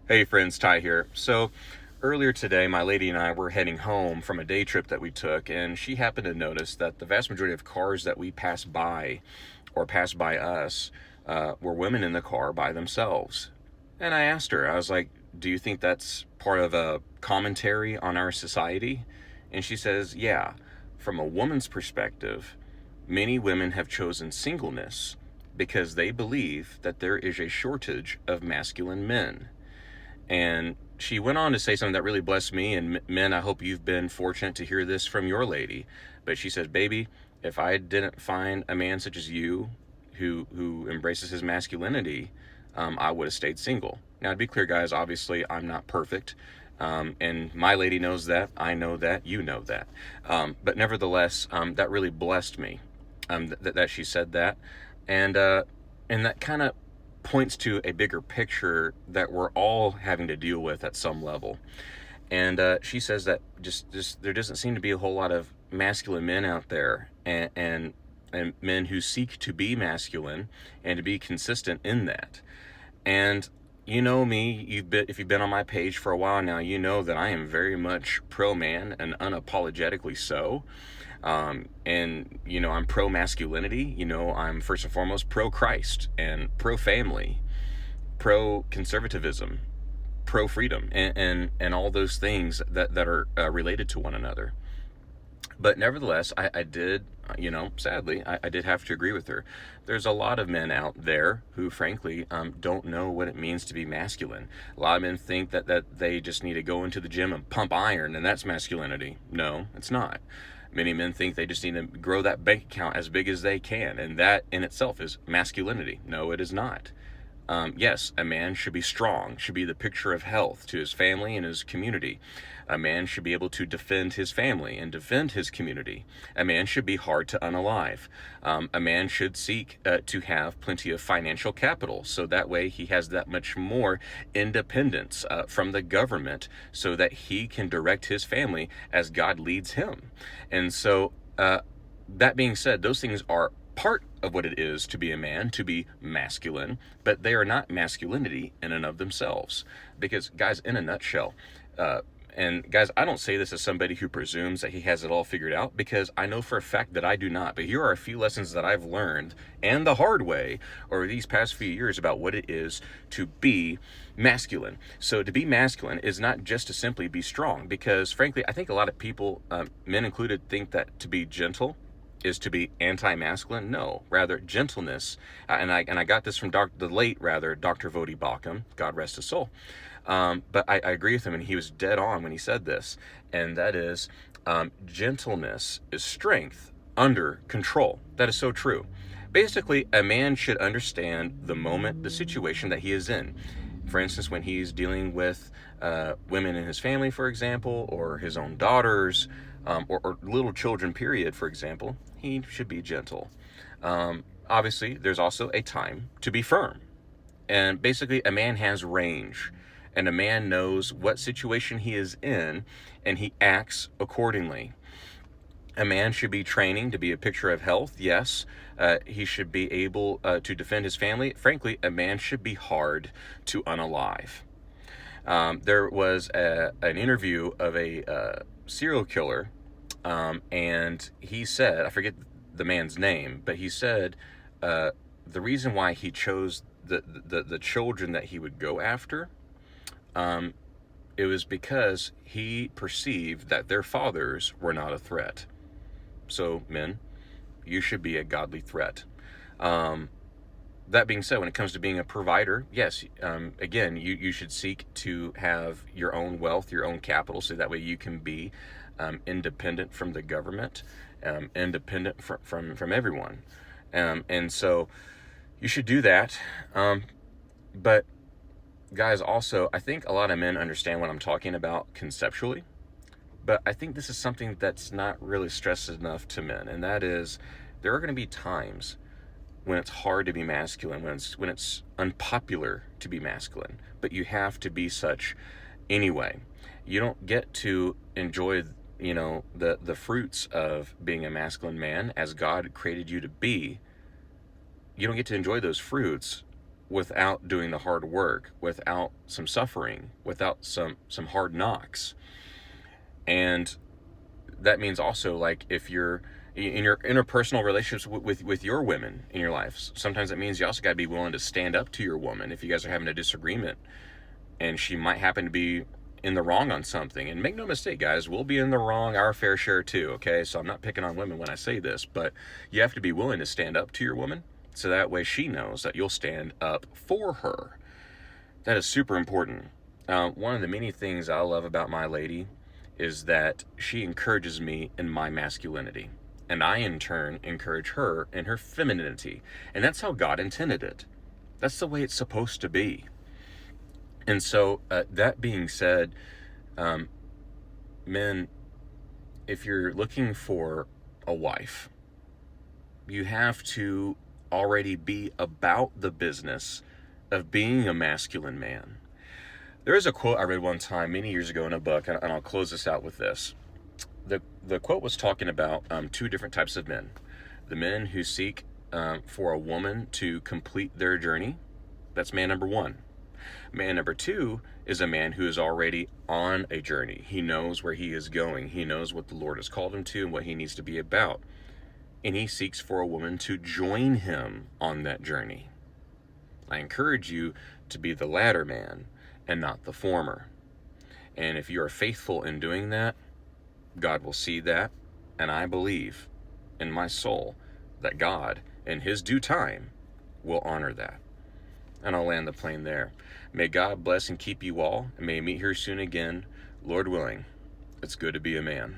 Hey friends, Ty here. So earlier today, my lady and I were heading home from a day trip that we took, and she happened to notice that the vast majority of cars that we pass by or pass by us were women in the car by themselves. And I asked her, I was like, do you think that's part of a commentary on our society? And she says, yeah, from a woman's perspective, many women have chosen singleness because they believe that there is a shortage of masculine men. And she went on to say something that really blessed me. And men, I hope you've been fortunate to hear this from your lady. But she says, baby, if I didn't find a man such as you who embraces his masculinity, I would have stayed single. Now, to be clear, guys, obviously I'm not perfect. And my lady knows that. I know that. You know that. But nevertheless, that really blessed me that she said that. And, uh, and that kind of points to a bigger picture that we're all having to deal with at some level. And she says that just there doesn't seem to be a whole lot of masculine men out there, and men who seek to be masculine and to be consistent in that. And you know me, if you've been on my page for a while now, you know that I am very much pro man and unapologetically so. And I'm pro masculinity. I'm first and foremost pro Christ and pro family, pro conservatism, pro freedom, and all those things that are related to one another. But nevertheless, I did, sadly, I did have to agree with her. There's a lot of men out there who, frankly, don't know what it means to be masculine. A lot of men think that they just need to go into the gym and pump iron, and that's masculinity. No, it's not. Many men think they just need to grow that bank account as big as they can, and that in itself is masculinity. No, it is not. Yes, a man should be strong, should be the picture of health to his family and his community. A man should be able to defend his family and defend his community. A man should be hard to unalive. A man should seek to have plenty of financial capital, so that way he has that much more independence from the government so that he can direct his family as God leads him. And so, that being said, those things are part of what it is to be a man, to be masculine, but they are not masculinity in and of themselves. Because, guys, in a nutshell, and guys, I don't say this as somebody who presumes that he has it all figured out, because I know for a fact that I do not. But here are a few lessons that I've learned, and the hard way, over these past few years about what it is to be masculine. So to be masculine is not just to simply be strong, because frankly, I think a lot of people, men included, think that to be gentle is to be anti-masculine. No, rather gentleness. And I got this from the late Dr. Vodi Bakum, God rest his soul. But I agree with him, and he was dead on when he said this, and that is, gentleness is strength under control. That is so true. Basically, a man should understand the moment, the situation that he is in. For instance, when he's dealing with women in his family, for example, or his own daughters, or little children, period, for example, he should be gentle. Obviously, there's also a time to be firm. And basically, a man has range, and a man knows what situation he is in, and he acts accordingly. A man should be training to be a picture of health, yes. He should be able to defend his family. Frankly, a man should be hard to unalive. There was an interview of a serial killer, and he said, I forget the man's name, but he said the reason why he chose the children that he would go after, it was because he perceived that their fathers were not a threat. So, men, you should be a godly threat. That being said, when it comes to being a provider, yes, again, you should seek to have your own wealth, your own capital, so that way you can be independent from the government, independent from everyone. And so you should do that. But guys, also, I think a lot of men understand what I'm talking about conceptually, but I think this is something that's not really stressed enough to men, and that is, there are going to be times when it's hard to be masculine, when it's unpopular to be masculine, but you have to be such anyway. You don't get to enjoy, the fruits of being a masculine man as God created you to be. You don't get to enjoy those fruits without doing the hard work, without some suffering, without some hard knocks. And that means also, like, if you're in your interpersonal relationships with your women in your life, sometimes it means you also got to be willing to stand up to your woman if you guys are having a disagreement and she might happen to be in the wrong on something. And make no mistake, guys, we'll be in the wrong our fair share too, okay? So I'm not picking on women when I say this, but you have to be willing to stand up to your woman, so that way she knows that you'll stand up for her. That is super important. One of the many things I love about my lady is that she encourages me in my masculinity, and I in turn encourage her in her femininity. And that's how God intended it. That's the way it's supposed to be. And so, that being said, men, if you're looking for a wife, you have to already be about the business of being a masculine man. There is a quote I read one time many years ago in a book, and I'll close this out with this. The quote was talking about two different types of men. The men who seek for a woman to complete their journey. That's man number one. Man number two is a man who is already on a journey. He knows where he is going. He knows what the Lord has called him to and what he needs to be about. And he seeks for a woman to join him on that journey. I encourage you to be the latter man and not the former. And if you are faithful in doing that, God will see that. And I believe in my soul that God, in his due time, will honor that. And I'll land the plane there. May God bless and keep you all, and may you meet here soon again. Lord willing, it's good to be a man.